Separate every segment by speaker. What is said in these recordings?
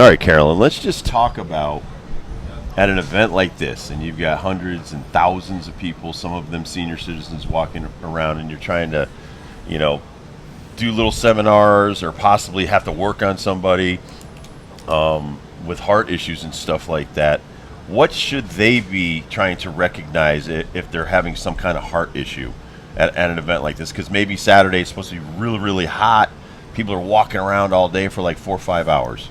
Speaker 1: All right, Carolyn, let's just talk about at an event like this, and you've got hundreds and thousands of people, some of them senior citizens walking around, and you're trying to, do little seminars or possibly have to work on somebody with heart issues and stuff like that. What should they be trying to recognize if they're having some kind of heart issue at an event like this? Because maybe Saturday is supposed to be really, really hot. People are walking around all day for like 4 or 5 hours.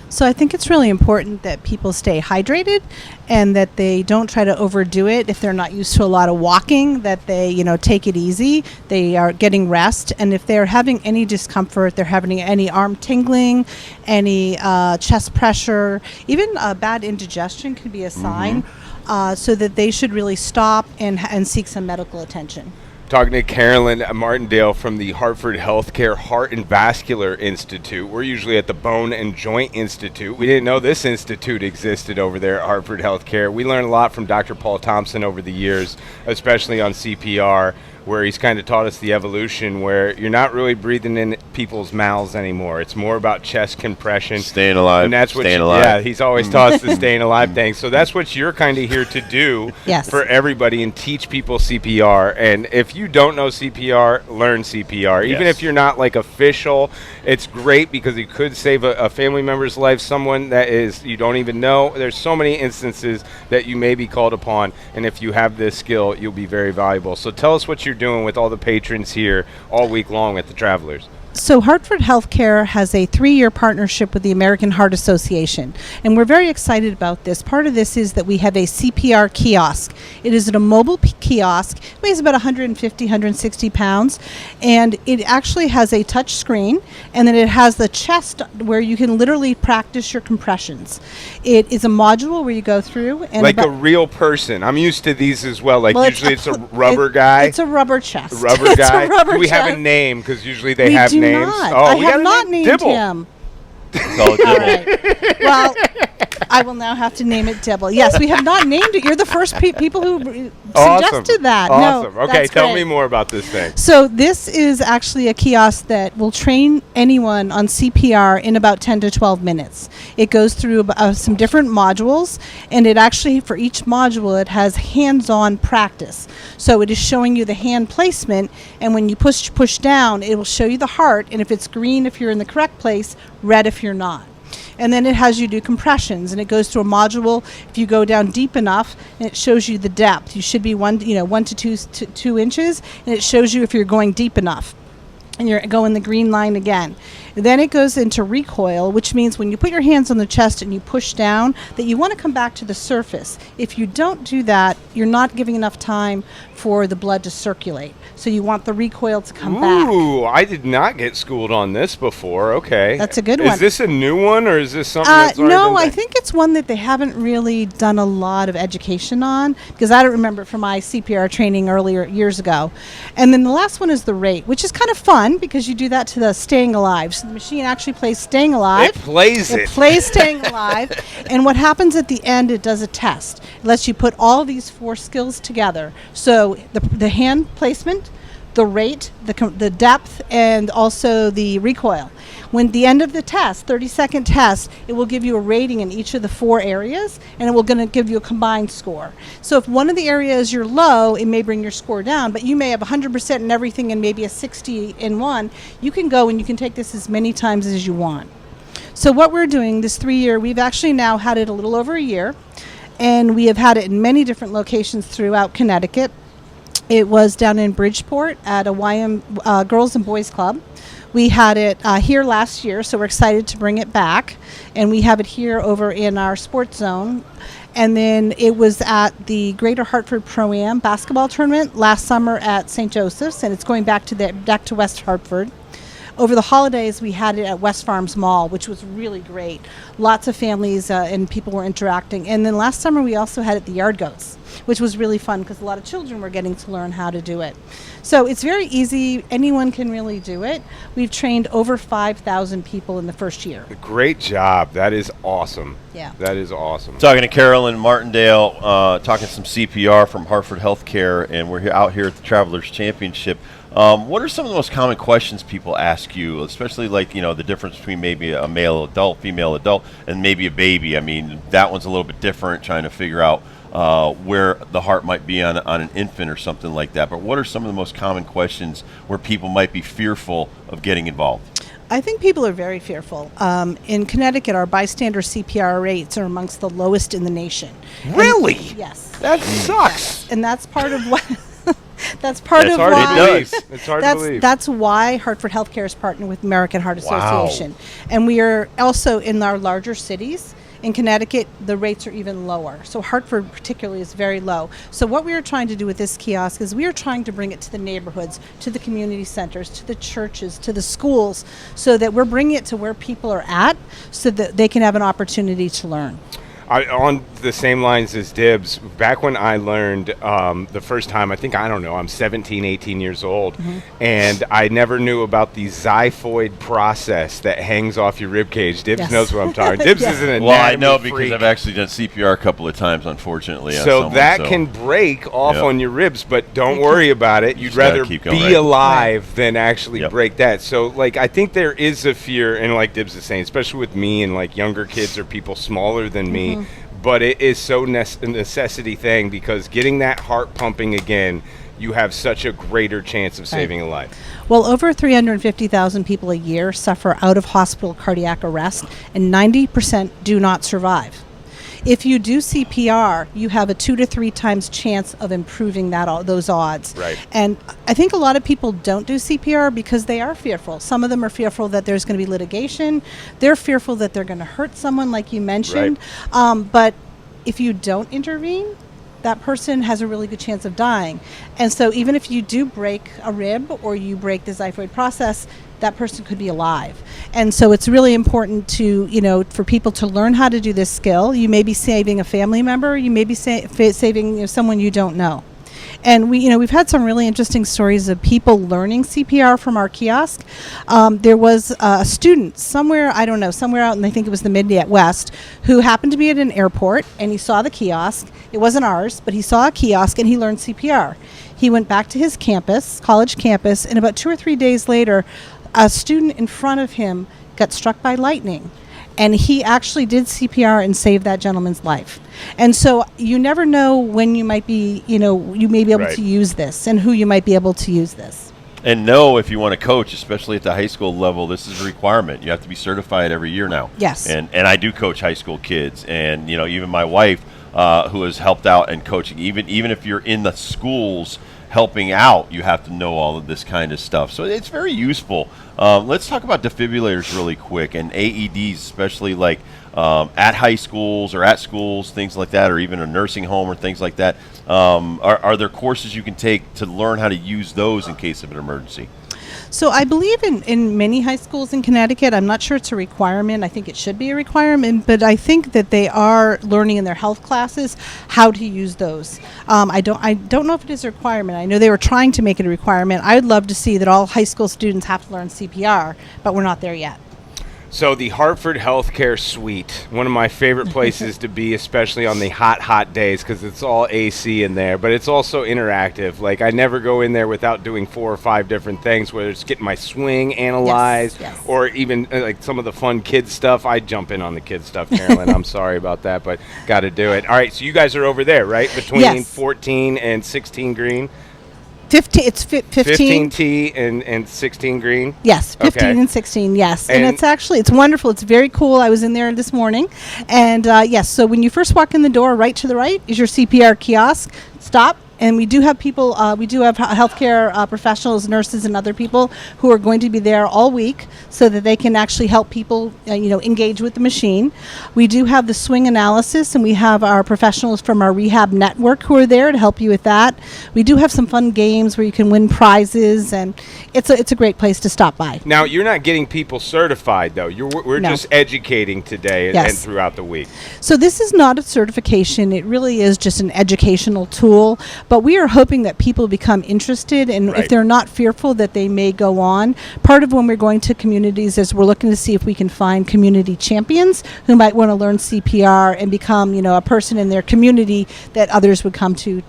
Speaker 2: So I think it's really important that people stay hydrated and that they don't try to overdo it. If they're not used to a lot of walking, that they, take it easy. They are getting rest. And if they're having any discomfort, they're having any arm tingling, any chest pressure, even bad indigestion could be a sign, so that they should really stop and seek some medical attention.
Speaker 3: Talking to Carolyn Martindale from the Hartford Healthcare Heart and Vascular Institute. We're usually at the Bone and Joint Institute. We didn't know this institute existed over there at Hartford Healthcare. We learned a lot from Dr. Paul Thompson over the years, especially on CPR, where he's kind of taught us the evolution where you're not really breathing in people's mouths anymore. It's more about chest compression.
Speaker 1: Staying alive.
Speaker 3: And that's what
Speaker 1: alive.
Speaker 3: Yeah, he's always taught us the staying alive thing. So that's what you're kind of here to do for everybody and teach people CPR. And if you don't know CPR, learn CPR. Even if you're not like official, it's great because you could save a family member's life, someone that is you don't even know. There's so many instances that you may be called upon. And if you have this skill, you'll be very valuable. So tell us what you're doing with all the patrons here all week long at the Travelers.
Speaker 2: So Hartford Healthcare has a 3-year partnership with the American Heart Association, and we're very excited about this. Part of this is that we have a CPR kiosk. It is a mobile kiosk. It weighs about 150, 160 pounds, and it actually has a touch screen, and then it has the chest where you can literally practice your compressions. It is a module where you go through. And
Speaker 3: like a real person. I'm used to these as well. Like usually it's a rubber guy.
Speaker 2: It's a rubber chest.
Speaker 3: Rubber guy.
Speaker 2: Do
Speaker 3: we have a name? Because usually they have names.
Speaker 2: Not.
Speaker 3: Oh,
Speaker 2: I have not named him.
Speaker 1: All right.
Speaker 2: Well, I will now have to name it Dibble. Yes, we have not named it. You're the first people who suggested that.
Speaker 3: Awesome.
Speaker 2: No,
Speaker 3: okay, tell me more about this thing.
Speaker 2: So this is actually a kiosk that will train anyone on CPR in about 10 to 12 minutes. It goes through some different modules, and it actually, for each module, it has hands-on practice. So it is showing you the hand placement, and when you push down, it will show you the heart, and if it's green if you're in the correct place, red if you're not. And then it has you do compressions, and it goes through a module. If you go down deep enough, and it shows you the depth. You should be 1 to 2 inches, and it shows you if you're going deep enough. And you're going the green line again. Then it goes into recoil, which means when you put your hands on the chest and you push down, that you want to come back to the surface. If you don't do that, you're not giving enough time for the blood to circulate. So you want the recoil to come back.
Speaker 3: Ooh, I did not get schooled on this before. Okay.
Speaker 2: That's a good one.
Speaker 3: Is this a new one, or is this something that's already
Speaker 2: No,
Speaker 3: been
Speaker 2: I
Speaker 3: done?
Speaker 2: think it's one that they haven't really done a lot of education on, because I don't remember it from my CPR training earlier years ago. And then the last one is the rate, which is kind of fun because you do that to the staying alive. So the machine actually plays staying alive.
Speaker 3: It plays
Speaker 2: It plays staying alive. And what happens at the end, it does a test. It lets you put all these 4 skills together. So the hand placement, the rate, the depth, and also the recoil. When the end of the test, 30-second test, it will give you a rating in each of the 4 areas, and it will going to give you a combined score. So if one of the areas you're low, it may bring your score down, but you may have 100% in everything and maybe a 60 in one. You can go and you can take this as many times as you want. So what we're doing this 3-year, we've actually now had it a little over a year, and we have had it in many different locations throughout Connecticut. It was down in Bridgeport at a YM Girls and Boys Club. We had it here last year, so we're excited to bring it back. And we have it here over in our sports zone. And then it was at the Greater Hartford Pro-Am basketball tournament last summer at St. Joseph's, and it's going back to West Hartford. Over the holidays, we had it at West Farms Mall, which was really great. Lots of families and people were interacting. And then last summer, we also had it at the Yard Goats, which was really fun because a lot of children were getting to learn how to do it. So it's very easy. Anyone can really do it. We've trained over 5,000 people in the first year.
Speaker 3: Great job. That is awesome.
Speaker 2: Yeah.
Speaker 3: That is awesome.
Speaker 1: Talking to Carolyn Martindale, talking some CPR from Hartford Healthcare, and we're out here at the Travelers Championship. What are some of the most common questions people ask you, especially like, the difference between maybe a male adult, female adult, and maybe a baby? I mean, that one's a little bit different, trying to figure out where the heart might be on an infant or something like that. But what are some of the most common questions where people might be fearful of getting involved?
Speaker 2: I think people are very fearful. In Connecticut, our bystander CPR rates are amongst the lowest in the nation.
Speaker 3: Really?
Speaker 2: Yes.
Speaker 3: That sucks.
Speaker 2: Yes. And that's part of what... That's hard to
Speaker 3: believe. It's hard to believe.
Speaker 2: That's why Hartford Healthcare is partnered with American Heart Association. And we are also in our larger cities. In Connecticut, the rates are even lower. So Hartford particularly is very low. So what we are trying to do with this kiosk is we are trying to bring it to the neighborhoods, to the community centers, to the churches, to the schools, so that we're bringing it to where people are at so that they can have an opportunity to learn.
Speaker 3: On the same lines as Dibs, back when I learned the first time, I'm 17, 18 years old, and I never knew about the xiphoid process that hangs off your rib cage. Dibs knows what I'm talking. Dibs is an anatomy
Speaker 1: Well, I know because
Speaker 3: freak.
Speaker 1: I've actually done CPR a couple of times, unfortunately.
Speaker 3: So that can break off on your ribs, but don't worry about it. You'd rather be alive than actually break that. So, I think there is a fear, and like Dibs is saying, especially with me and younger kids or people smaller than me, but it is so a necessity thing, because getting that heart pumping again, you have such a greater chance of saving a life.
Speaker 2: Well, over 350,000 people a year suffer out-of-hospital cardiac arrest, and 90% do not survive. If you do CPR, you have a 2 to 3 times chance of improving those odds.
Speaker 3: Right.
Speaker 2: And I think a lot of people don't do CPR because they are fearful. Some of them are fearful that there's going to be litigation. They're fearful that they're going to hurt someone, like you mentioned.
Speaker 3: Right.
Speaker 2: But if you don't intervene, that person has a really good chance of dying. And so even if you do break a rib or you break the xiphoid process, that person could be alive. And so it's really important to, for people to learn how to do this skill. You may be saving a family member. You may be saving someone you don't know. And we've had some really interesting stories of people learning CPR from our kiosk. There was a student somewhere out in, I think it was the Midwest, who happened to be at an airport, and he saw the kiosk. It wasn't ours, but he saw a kiosk and he learned CPR. He went back to his college campus, and about 2 or 3 days later, a student in front of him got struck by lightning. And he actually did CPR and saved that gentleman's life. And so you never know when you might be, you may be able to use this, and who you might be able to use this.
Speaker 1: And know, if you want to coach, especially at the high school level, this is a requirement. You have to be certified every year now.
Speaker 2: Yes.
Speaker 1: And I do coach high school kids, and even my wife, who has helped out and coaching, even if you're in the schools helping out, you have to know all of this kind of stuff. So it's very useful. Let's talk about defibrillators really quick, and AEDs, especially at high schools or at schools, things like that, or even a nursing home or things like that. Are there courses you can take to learn how to use those in case of an emergency?
Speaker 2: So I believe in many high schools in Connecticut. I'm not sure it's a requirement. I think it should be a requirement, but I think that they are learning in their health classes how to use those. I don't know if it is a requirement. I know they were trying to make it a requirement. I'd love to see that all high school students have to learn CPR, but we're not there yet.
Speaker 3: So the Hartford Healthcare Suite, one of my favorite places to be, especially on the hot days, because it's all AC in there, but it's also interactive. I never go in there without doing 4 or 5 different things, whether it's getting my swing analyzed, or even some of the fun kids stuff. I jump in on the kids stuff, Carolyn. I'm sorry about that, but got to do it. All right, so you guys are over there, right? Between 14 and 16 green?
Speaker 2: 15. It's 15.
Speaker 3: 15 T and 16 green?
Speaker 2: Yes, 15 and 16, yes. And it's wonderful. It's very cool. I was in there this morning. And yes, so when you first walk in the door, right to the right is your CPR kiosk. Stop. And we do have people, we do have healthcare professionals, nurses, and other people who are going to be there all week so that they can actually help people, engage with the machine. We do have the swing analysis, and we have our professionals from our rehab network who are there to help you with that. We do have some fun games where you can win prizes, and it's a great place to stop by.
Speaker 3: Now, you're not getting people certified, though. We're just educating today and throughout the week.
Speaker 2: So this is not a certification. It really is just an educational tool. But we are hoping that people become interested, and if they're not fearful, that they may go on. Part of when we're going to communities is we're looking to see if we can find community champions who might want to learn CPR and become, a person in their community that others would come to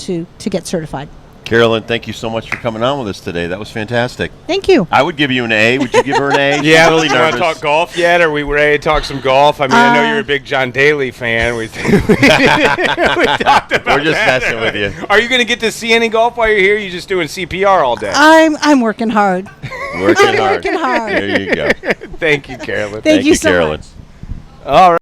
Speaker 2: get certified.
Speaker 1: Carolyn, thank you so much for coming on with us today. That was fantastic.
Speaker 2: Thank you.
Speaker 1: I would give you an A. Would you give her an A?
Speaker 3: Yeah,
Speaker 1: really
Speaker 3: you want to talk golf yet? Are we ready to talk some golf? I mean, I know you're a big John Daly fan. We talked about
Speaker 1: We're just messing with you.
Speaker 3: Are you going to get to see any golf while you're here? You're just doing CPR all day?
Speaker 2: I'm working hard.
Speaker 1: Working hard.
Speaker 2: Working hard.
Speaker 1: There you go.
Speaker 3: Thank you, Carolyn.
Speaker 2: Thank you so
Speaker 1: Carolyn.
Speaker 2: much.
Speaker 3: All right.